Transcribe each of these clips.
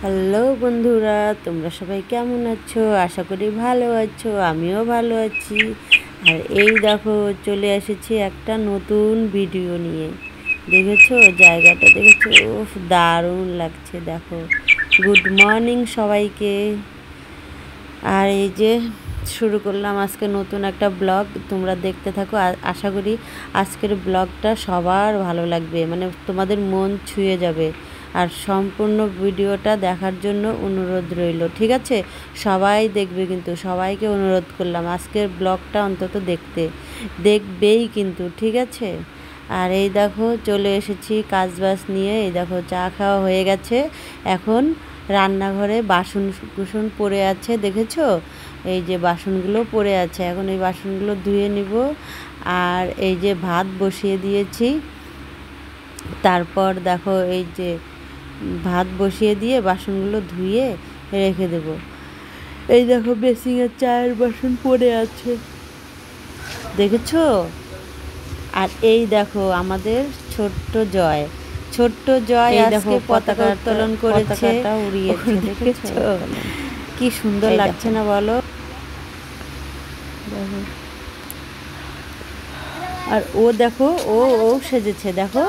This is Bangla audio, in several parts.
হ্যালো বন্ধুরা, তোমরা সবাই কেমন আছো? আশা করি ভালো আছো, আমিও ভালো আছি। আর এই দেখো, চলে এসেছি একটা নতুন ভিডিও নিয়ে। দেখেছো জায়গাটা? দেখেছো? উফ, দারুণ লাগছে। দেখো, গুড মর্নিং সবাইকে। আর এই যে শুরু করলাম আজকে নতুন একটা ব্লগ, তোমরা দেখতে থাকো। আশা করি আজকের ব্লগটা সবার ভালো লাগবে, মানে তোমাদের মন ছুঁয়ে যাবে। আর সম্পূর্ণ ভিডিওটা দেখার জন্য অনুরোধ রইল, ঠিক আছে? সবাই দেখবে, কিন্তু সবাইকে অনুরোধ করলাম আজকের ব্লগটা অন্তত দেখবেই কিন্তু, ঠিক আছে? আর এই দেখো, চলে এসেছি কাজবাজ নিয়ে। এই দেখো, চা খাওয়া হয়ে গেছে। এখন রান্নাঘরে বাসন কুসন পড়ে আছে, দেখেছো? এই যে বাসনগুলো পড়ে আছে, এখন এই বাসনগুলো ধুয়ে নিব। আর এই যে ভাত বসিয়ে দিয়েছি। তারপর দেখো, এই যে ভাত বসিয়ে দিয়ে বাসনগুলো ধুয়ে রেখে দেব। এই দেখো, বেসিংয়ের চায়ের বাসন পড়ে আছে, দেখেছো? আর এই দেখো আমাদের ছোট্ট জয় এই দেখো আজকে পতাকা উত্তোলন করেছে, উড়িয়েছে, দেখেছো? কি সুন্দর লাগছে না বলো? আর ও দেখো, ও সেজেছে, দেখো,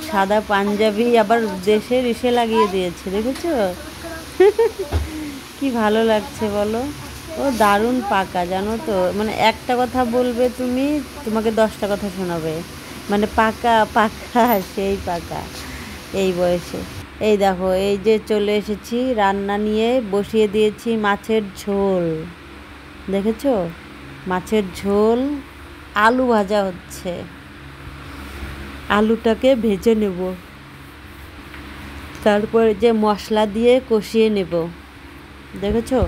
সাদা পাঞ্জাবি, আবার দেশের ইসে লাগিয়ে দিয়েছে, দেখেছো? কি ভালো লাগছে বলো? ও দারুণ পাকা, জানো তো, মানে একটা কথা বলবে তুমি, তোমাকে 10টা কথা শোনাবে। মানে পাকা পাকা, সেই পাকা এই বয়সে। এই দেখো, এই যে চলে এসেছি, রান্না নিয়ে বসিয়ে দিয়েছি মাছের ঝোল, দেখেছো? মাছের ঝোল, আলু ভাজা হচ্ছে, আলুটাকে ভেজে নেব, তারপর যে মশলা দিয়ে কষিয়ে নেব, দেখেছো?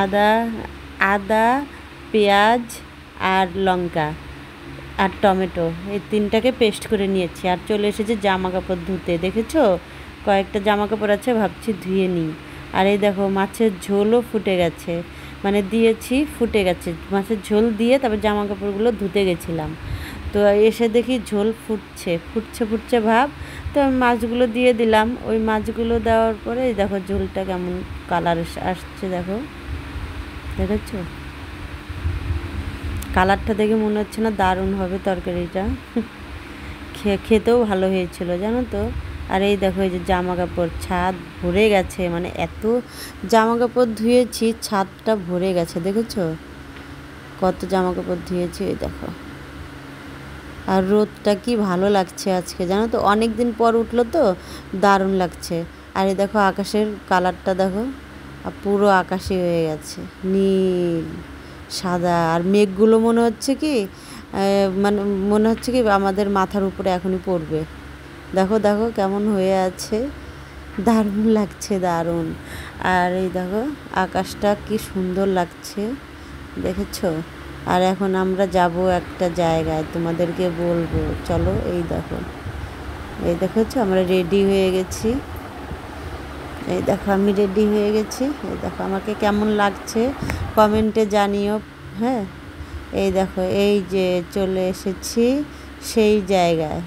আদা আদা পেঁয়াজ আর লঙ্কা আর টমেটো, এই তিনটাকে পেস্ট করে নিয়েছি। আর চলে এসেছে জামা কাপড় ধুতে, দেখেছো? কয়েকটা জামা কাপড় আছে, ভাবছি ধুয়ে নিই। আর এই দেখো, মাছের ঝোলও ফুটে গেছে, মানে দিয়েছি, ফুটে গেছে। মাছের ঝোল দিয়ে তারপর জামা কাপড়গুলো ধুতে গেছিলাম, তো এসে দেখি ঝোল ফুটছে ভাব। তো আমি মাছগুলো দিয়ে দিলাম। ওই মাছগুলো দেওয়ার পরে এই দেখো ঝোলটা কেমন কালার আসছে, দেখো, দেখেছো? কালারটা দেখে মনে হচ্ছে না দারুণ হবে তরকারিটা? খেতেও ভালো হয়েছিল, জানো তো। আর এই দেখো, এই যে জামা কাপড়, ছাদ ভরে গেছে, মানে এত জামা কাপড় ধুয়েছি, ছাদটা ভরে গেছে, দেখেছো? কত জামা কাপড় ধুয়েছি, এই দেখো। আর রোদটা কি ভালো লাগছে আজকে, জানো তো, অনেক দিন পর উঠলো তো, দারুণ লাগছে। আর এই দেখো আকাশের কালারটা দেখো, আর পুরো আকাশি হয়ে গেছে, নীল সাদা। আর মেঘগুলো মনে হচ্ছে কি, মানে মনে হচ্ছে কি আমাদের মাথার উপরে এখনই পড়বে। দেখো দেখো কেমন হয়ে আছে, দারুণ লাগছে, দারুণ। আর এই দেখো আকাশটা কি সুন্দর লাগছে, দেখেছো? আর এখন আমরা যাব একটা জায়গায়, তোমাদেরকে বলবো, চলো। এই দেখেছো, আমরা রেডি হয়ে গেছি। এই দেখো, আমি রেডি হয়ে গেছি। এই দেখো আমাকে কেমন লাগছে কমেন্টে জানিও, হ্যাঁ? এই দেখো, এই যে চলে এসেছি সেই জায়গায়।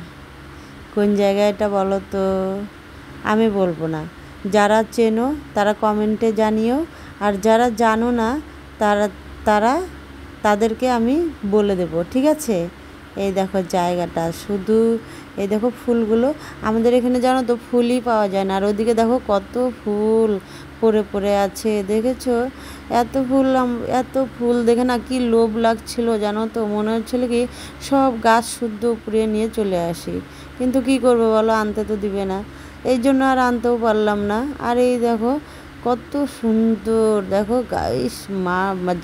কোন জায়গাটা বলো তো? আমি বলবো না, যারা চেনো তারা কমেন্টে জানিও। আর যারা জানো না, তারা তারা তাদেরকে আমি বলে দেব, ঠিক আছে? এই দেখো জায়গাটা, শুধু এই দেখো ফুলগুলো। আমাদের এখানে জানো তো ফুলই পাওয়া যায় না, আর ওদিকে দেখো কত ফুল পড়ে পড়ে আছে, দেখেছো? এত ফুল দেখে না কি লোভ লাগছিল, জানো তো, মনে হচ্ছিল কি সব গাছ শুদ্ধ উপরে নিয়ে চলে আসি। কিন্তু কি করবো বলো, আনতে তো দিবে না, এই জন্য আর আনতেও পারলাম না। আর এই দেখো কত সুন্দর, দেখো গাইস,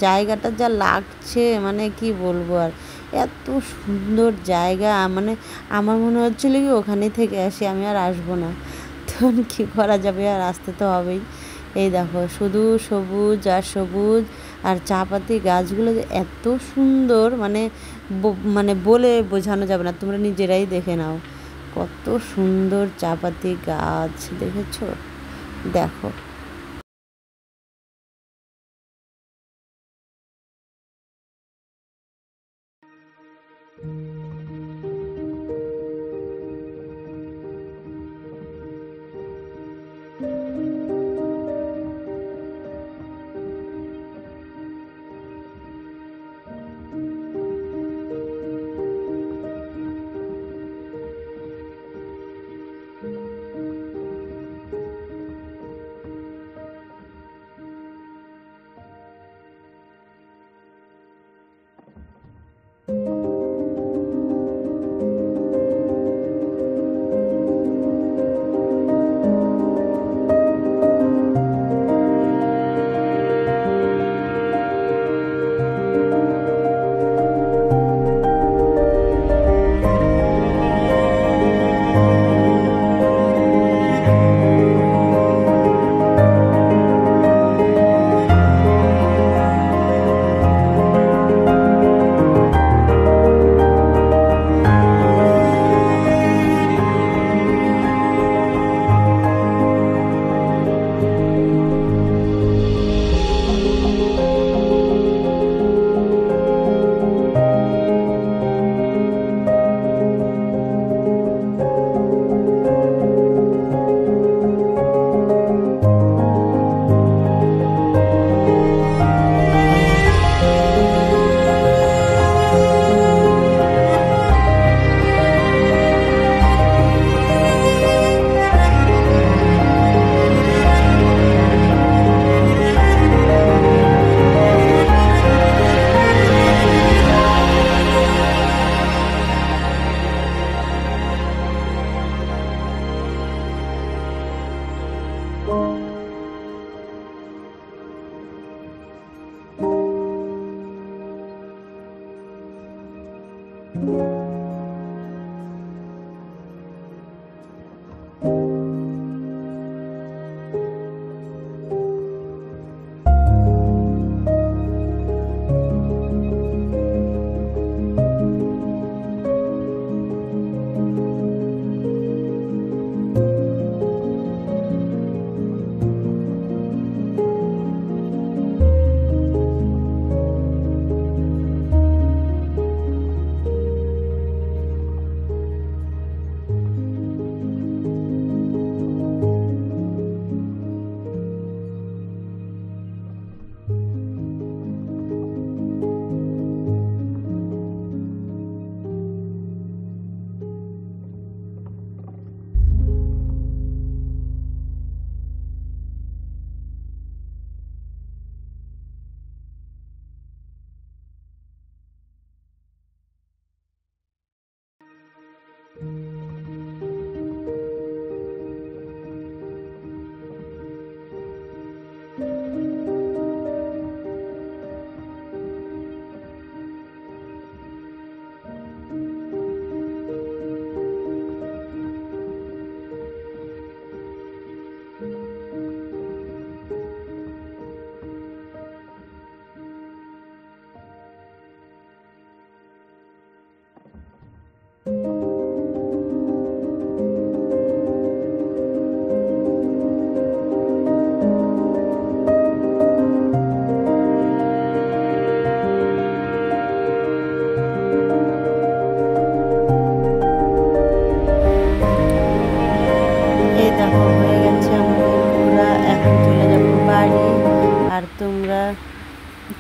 জায়গাটা যা লাগছে, মানে কি বলবো আর, এত সুন্দর জায়গা, মানে আমার মনে হচ্ছিল কি ওখানেই থেকে আসি, আমি আর আসবো না। তখন কী করা যাবে, আর আসতে তো হবেই। এই দেখো শুধু সবুজ আর সবুজ, আর চা পাতি গাছগুলো যে এত সুন্দর, মানে বলে বোঝানো যাবে না, তোমরা নিজেরাই দেখে নাও কত সুন্দর চা পাতি গাছ, দেখেছো? দেখো।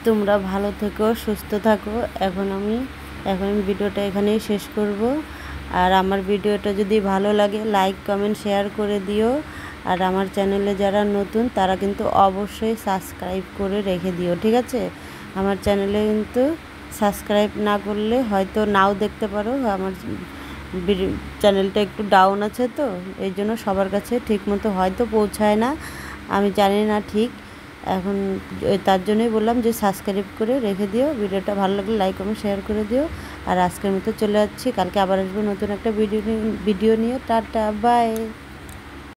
তোমরা ভালো থেকো, সুস্থ থাকো। এখন আমি ভিডিওটা এখানেই শেষ করব। আর আমার ভিডিওটা যদি ভালো লাগে লাইক কমেন্ট শেয়ার করে দিও। আর আমার চ্যানেলে যারা নতুন তারা কিন্তু অবশ্যই সাবস্ক্রাইব করে রেখে দিও, ঠিক আছে? আমার চ্যানেলে কিন্তু সাবস্ক্রাইব না করলে হয়তো নাও দেখতে পারো। আমার চ্যানেলটা একটু ডাউন আছে, তো এই জন্য সবার কাছে ঠিকমতো হয়তো পৌঁছায় না, আমি জানি না ঠিক। এখন তার জন্যই বললাম যে সাবস্ক্রাইব করে রেখে দিও। ভিডিওটা ভালো লাগলে লাইক কমেন্ট শেয়ার করে দিও। আর আজকের মতো চলে যাচ্ছি, কালকে আবার আসবো নতুন একটা ভিডিও নিয়ে। Tata, by.